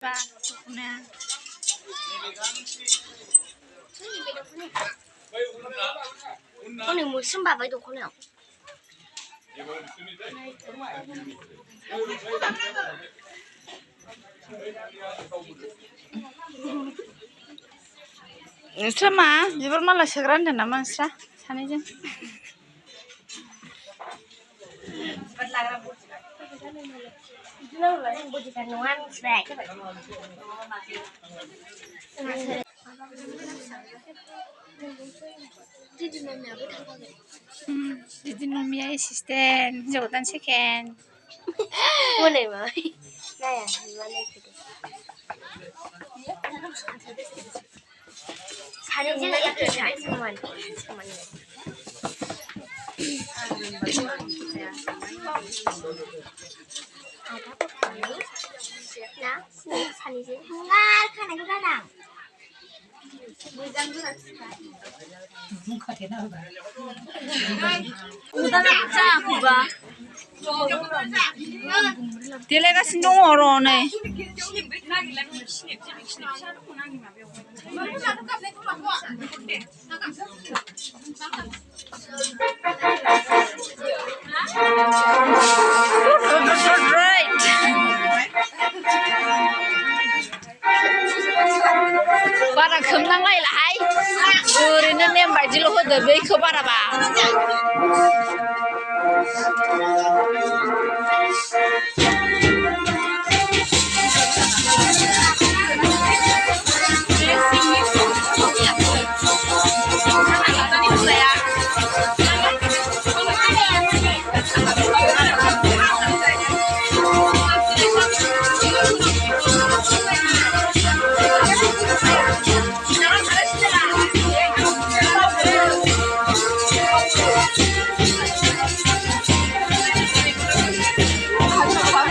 बा दख'नाया हनै मोस्रोम बाबाय दख'नायाव नोंस्रा मा बिबार माला सोग्रा होनदों नामा नोंस्रा सानैजों Didi Nomia asisten jawatan second. Mana mah? Naya, gimana gitu? Hari ini ya kerja cuman. Ada apa ini? Nah, hari ini enggak kan aku kadang. Udah nak aku bah. देलायगासिनो दङ र' नै बारा खोबनांलायलाहाय ओरैनो नेम बायदिल' होदो बैखौ बाराबा